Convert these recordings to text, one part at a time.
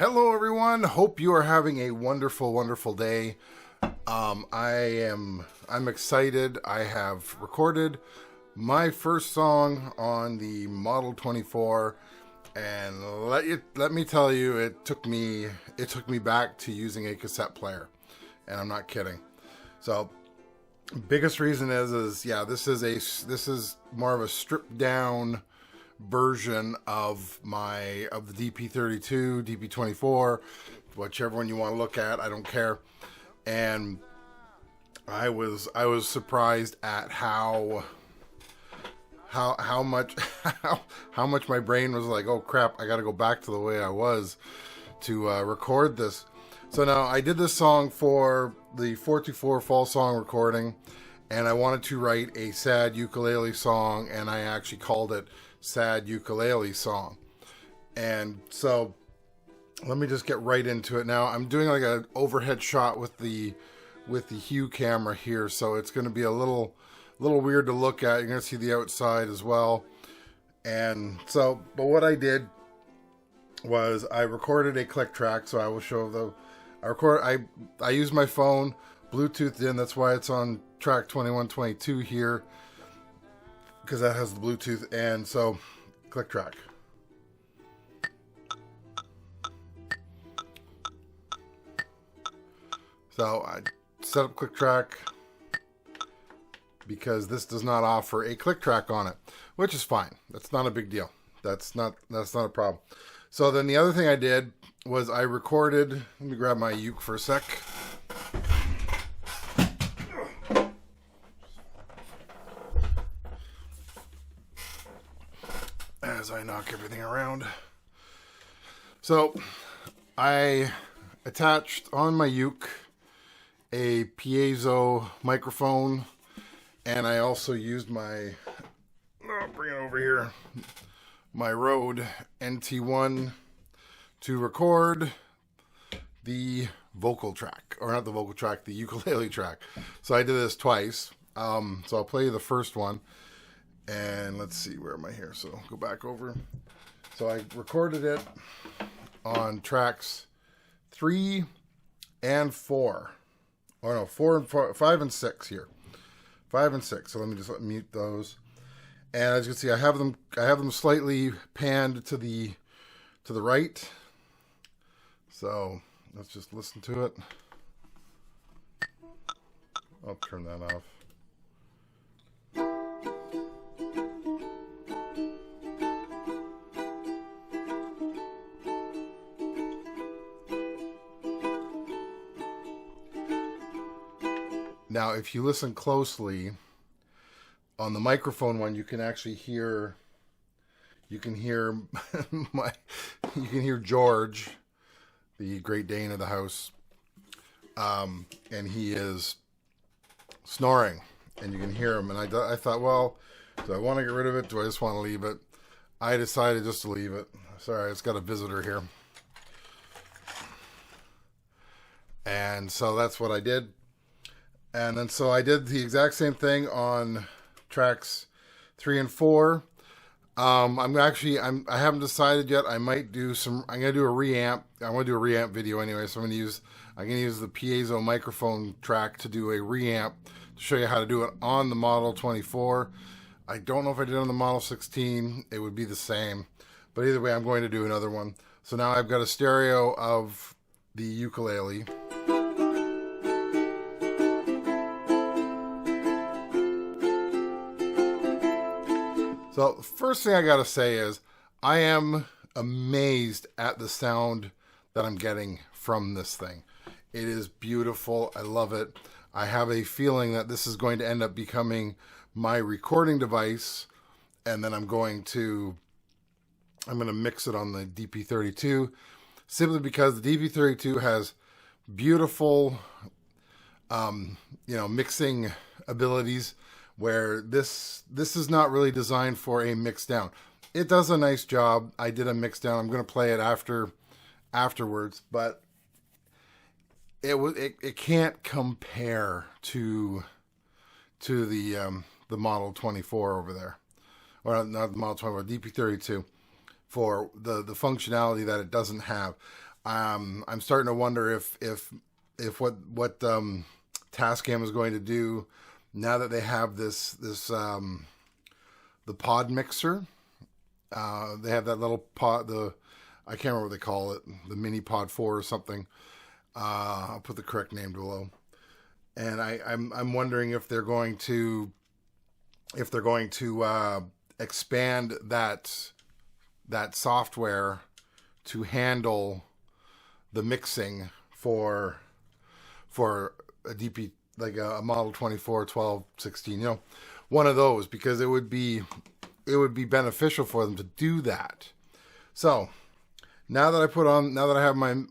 Hello everyone, hope you are having a wonderful day. I'm excited. I have recorded my first song on the Model 24, and let me tell you, it took me back to using a cassette player, and I'm not kidding. So biggest reason is this is more of a stripped down version of the DP32, DP24, whichever one you want to look at. I don't care. And I was surprised at how much how much my brain was like, oh crap, I got to go back to the way I was to record this. So now I did this song for the 424 fall song recording, and I wanted to write a sad ukulele song, and I actually called it Sad Ukulele Song. And so let me just get right into it. Now I'm doing like an overhead shot with the Hue camera here, so it's going to be a little weird to look at. You're going to see the outside as well. And so, but what I did was I recorded a click track, so I will show I used my phone, Bluetoothed in. That's why it's on track 2122 here, because that has the Bluetooth. And so click track. So I set up click track because this does not offer a click track on it, which is fine. That's not a big deal. That's not a problem. So then the other thing I did was I recorded, let me grab my uke for a sec. As I knock everything around. So I attached on my uke a piezo microphone, and I also used my, bring it over here, my Rode NT1 to record the vocal track, or not the vocal track, the ukulele track. So I did this twice. So I'll play you the first one. And let's see, where am I here? So go back over. So I recorded it on tracks 3 and 4. Oh no, 4 and 4, 5 and 6 here. 5 and 6. So let me just mute those. And as you can see, I have them slightly panned to the right. So let's just listen to it. I'll turn that off. Now, if you listen closely, on the microphone one, you can actually hear, you can hear George, the Great Dane of the house, and he is snoring, and you can hear him. And I thought, well, do I want to get rid of it? Do I just want to leave it? I decided just to leave it. Sorry, it's got a visitor here. And so that's what I did. And then so I did the exact same thing on tracks 3 and 4. I haven't decided yet. I'm gonna do a reamp. I want to do a reamp video anyway, so I'm gonna use the piezo microphone track to do a reamp to show you how to do it on the Model 24. I don't know if I did it on the Model 16. It would be the same, but either way, I'm going to do another one. So now I've got a stereo of the ukulele. So the first thing I got to say is I am amazed at the sound that I'm getting from this thing. It is beautiful. I love it. I have a feeling that this is going to end up becoming my recording device, and then I'm going to mix it on the DP32, simply because the DP32 has beautiful mixing abilities, where this is not really designed for a mix down. It does a nice job. I did a mix down. I'm going to play it afterwards, but it can't compare to the Model 24 over there, or not the Model 24, DP32, for the functionality that it doesn't have. I'm starting to wonder if what Tascam is going to do now that they have this the pod mixer. They have that little pod, I can't remember what they call it, the mini pod 4 or something. I'll put the correct name below. And I'm wondering if they're going to expand that software to handle the mixing for a DP, like a model 24, 12, 16, one of those, because it would be beneficial for them to do that. So now that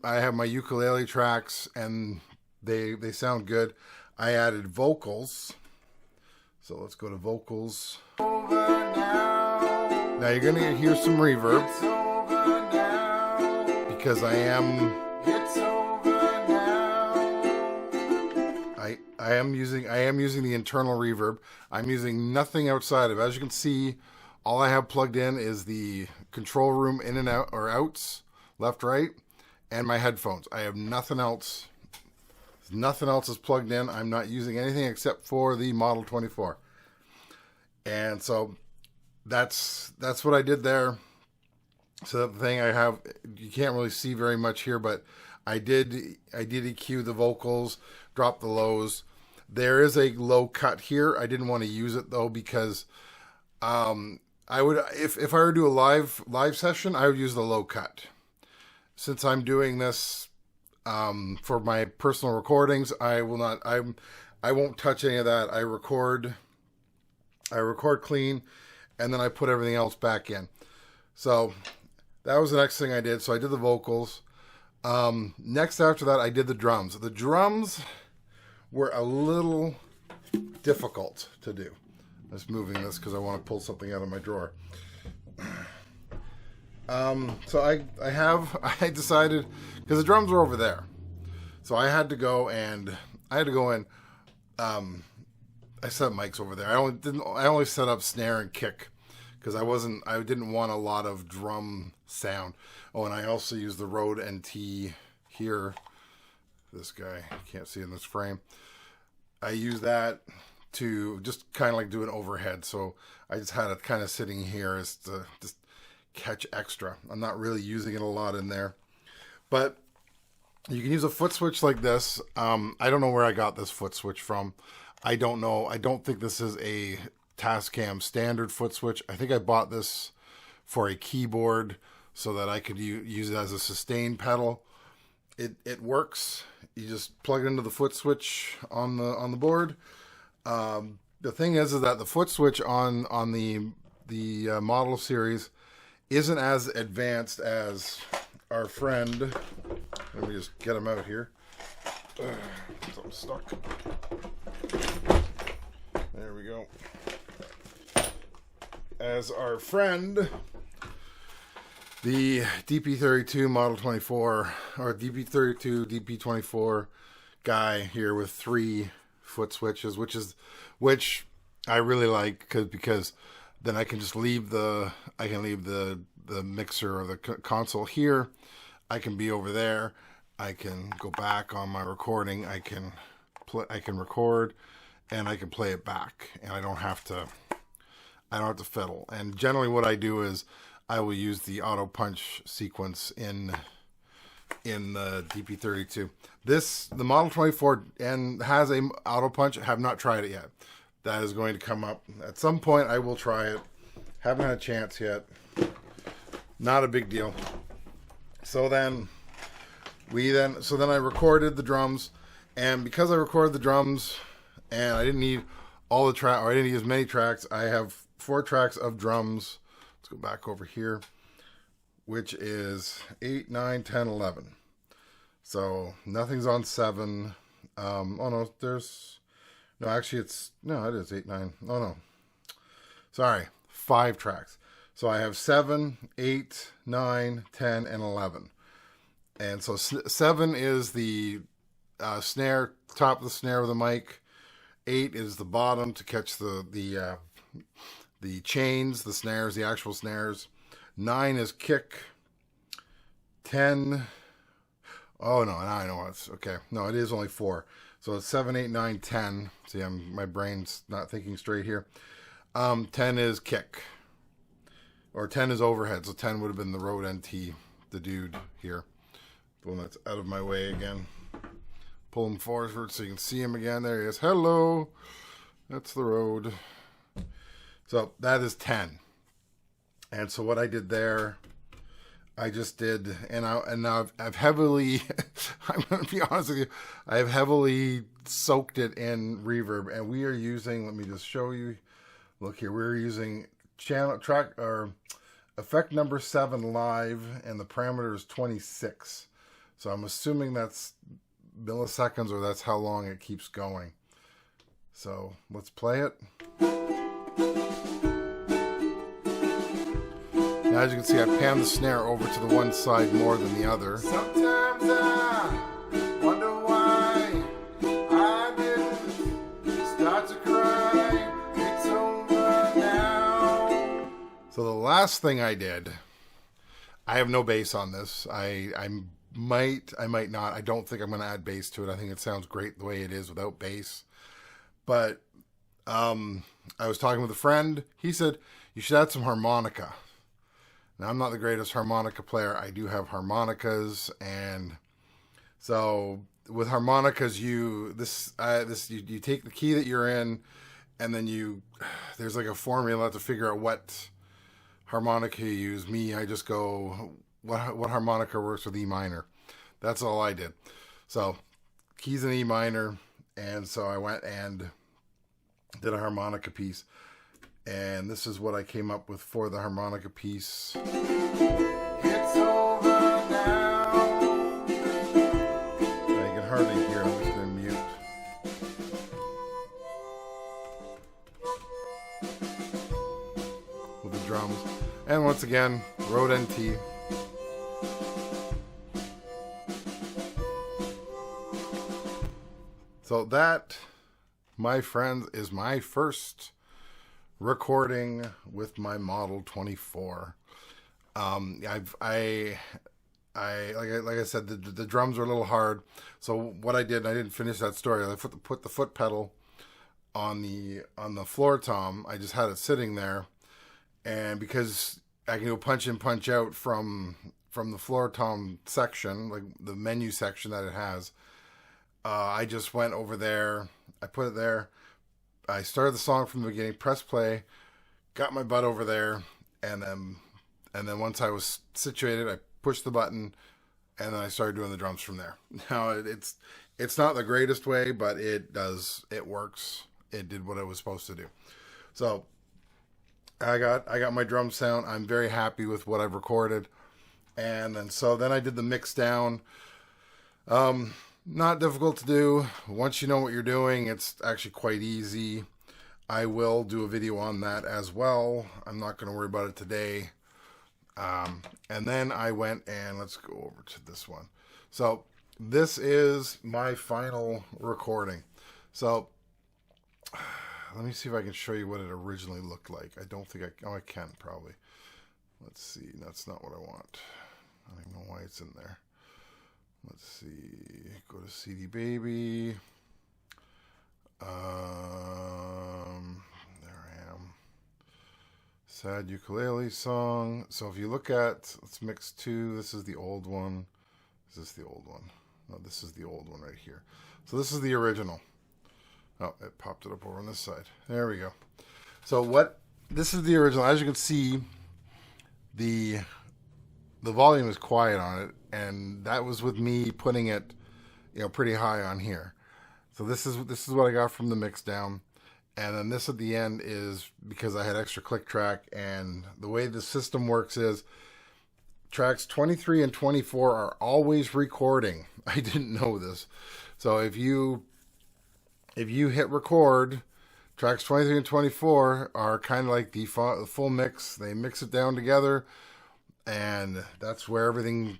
I have my ukulele tracks and they sound good, I added vocals. So let's go to vocals. Now you're gonna hear some reverb because I am using the internal reverb. I'm using nothing outside of it. As you can see, all I have plugged in is the control room in and out, or outs, left, right, and my headphones. I have nothing else. Nothing else is plugged in. I'm not using anything except for the Model 24. And so that's what I did there. So the thing I have, you can't really see very much here, but I did EQ the vocals, drop the lows. There is a low cut here. I didn't want to use it though, because I would, if I were to do a live session, I would use the low cut. Since I'm doing this for my personal recordings, I won't touch any of that. I record clean, and then I put everything else back in. So that was the next thing I did. So I did the vocals. Next after that, I did the drums. The drums were a little difficult to do. I'm just moving this because I want to pull something out of my drawer. So I decided, because the drums were over there, so I had to go in. I set up mics over there. I only set up snare and kick because I didn't want a lot of drum sound. Oh, and I also used the Rode NT here. This guy, you can't see in this frame. I use that to just kind of like do an overhead. So I just had it kind of sitting here as to just catch extra. I'm not really using it a lot in there, but you can use a foot switch like this. I don't know where I got this foot switch from. I don't know. I don't think this is a Tascam standard foot switch. I think I bought this for a keyboard so that I could use it as a sustain pedal. It works. You just plug it into the foot switch on the board. The thing is that the foot switch on the model series isn't as advanced as our friend. Let me just get him out here. Something's stuck. There we go. As our friend, the DP32 Model 24, or DP32, DP24 guy here with 3 foot switches, which I really like because then I can just leave the mixer or the console here. I can be over there. I can go back on my recording. I can record, and I can play it back, and I don't have to fiddle. And generally, what I do is I will use the auto punch sequence in the DP32. The Model 24 and has a auto punch. I have not tried it yet. That is going to come up at some point. I will try it. Haven't had a chance yet. Not a big deal. So then I recorded the drums, and because I recorded the drums and I didn't need all the track, or I didn't need as many tracks, I have 4 tracks of drums. Let's go back over here, which is 8, 9, 10, 11. So nothing's on 7. Oh no, it is 8, 9. Oh no, sorry, 5 tracks. So I have 7, 8, 9, 10, and 11. And so 7 is the snare, top of the snare of the mic. 8 is the bottom to catch the chains, the snares, the actual snares. 9 is kick. 10, Oh no, now I know it's okay. No, it is only 4. So it's 7, 8, 9, 10. See, my brain's not thinking straight here. 10 is kick, or 10 is overhead. So 10 would have been the Rode NT, the dude here, the one that's out of my way again. Pull him forward so you can see him again. There he is. Hello, that's the Rode. So that is 10. And so what I did there, I just did, and now I've heavily, I'm going to be honest with you, I have heavily soaked it in reverb, and we are using, let me just show you, look here, we're using effect number 7 live, and the parameter is 26. So I'm assuming that's milliseconds, or that's how long it keeps going. So let's play it. Now, as you can see, I panned the snare over to the one side more than the other. Sometimes I wonder why I didn't start to cry. It's over now. So the last thing I did, I have no bass on this. I might not. I don't think I'm going to add bass to it. I think it sounds great the way it is without bass. But I was talking with a friend. He said, you should add some harmonica. Now, I'm not the greatest harmonica player. I do have harmonicas, and so with harmonicas, you take the key that you're in, and then there's like a formula to figure out what harmonica you use. Me, I just go what harmonica works with E minor. That's all I did. So keys in E minor, and so I went and did a harmonica piece. And this is what I came up with for the harmonica piece. It's over now. Now you can hardly hear. I'm just going to mute. With the drums. And once again, Rode NT. So that, my friends, is my first recording with my Model 24. Like I said, the drums were a little hard. So what I did, I didn't finish that story. I put the foot pedal on the floor tom. I just had it sitting there, and because I can go punch in, punch out from the floor tom section, like the menu section that it has, I just went over there. I put it there. I started the song from the beginning, press play, got my butt over there, and then once I was situated, I pushed the button, and then I started doing the drums from there. Now it's not the greatest way, but it works. It did what it was supposed to do. So I got my drum sound. I'm very happy with what I've recorded, and then I did the mix down. Not difficult to do. Once you know what you're doing, it's actually quite easy. I will do a video on that as well. I'm not going to worry about it today. And then I went and let's go over to this one. So this is my final recording. So let me see if I can show you what it originally looked like. I don't think I can probably. Let's see. That's not what I want. I don't know why it's in there. Let's see, go to CD Baby. There I am. Sad ukulele song. So if you look at, let's mix 2. This is the old one. Is this the old one? No, this is the old one right here. So this is the original. Oh, it popped it up over on this side. There we go. So this is the original. As you can see, the volume is quiet on it, and that was with me putting it, pretty high on here. So this is what I got from the mix down, and then this at the end is because I had extra click track, and the way the system works is tracks 23 and 24 are always recording. I didn't know this. So if you hit record, tracks 23 and 24 are kind of like the full mix. They mix it down together. And that's where everything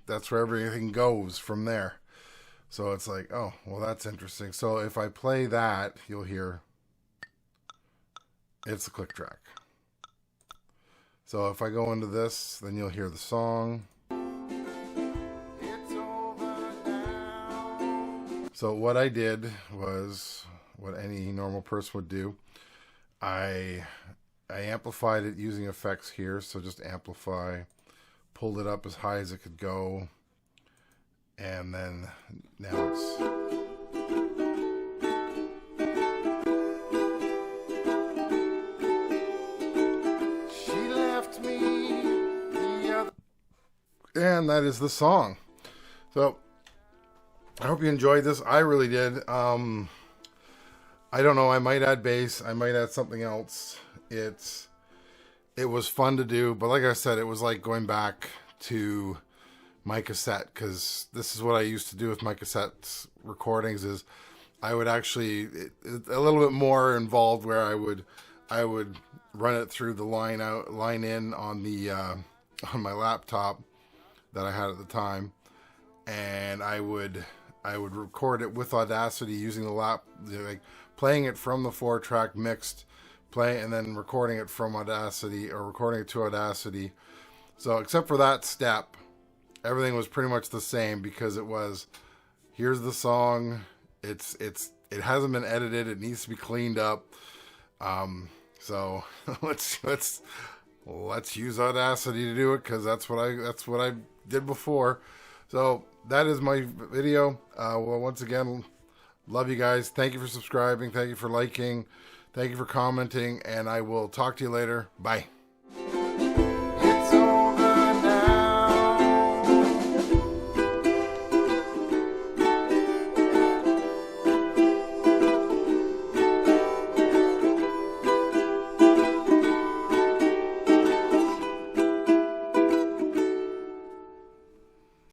goes from there. So it's like, oh, well, that's interesting. So if I play that, you'll hear it's the click track. So if I go into this, then you'll hear the song. It's over now. So what I did was what any normal person would do. I amplified it using effects here. So just amplify, pulled it up as high as it could go. And then now it's... She left me the other... And that is the song. So I hope you enjoyed this. I really did. I don't know. I might add bass. I might add something else. It was fun to do, but like I said, it was like going back to my cassette, because this is what I used to do with my cassette recordings. Is I would actually a little bit more involved, where I would run it through the line in on the on my laptop that I had at the time, and I would record it with Audacity using like playing it from the 4-track mixed, and then recording it from Audacity, or recording it to Audacity. So except for that step, everything was pretty much the same, because it was, here's the song, it hasn't been edited, it needs to be cleaned up. So let's use Audacity to do it, because that's what I did before. So that is my video. Well, once again, love you guys. Thank you for subscribing. Thank you for liking. Thank you for commenting. And I will talk to you later. Bye.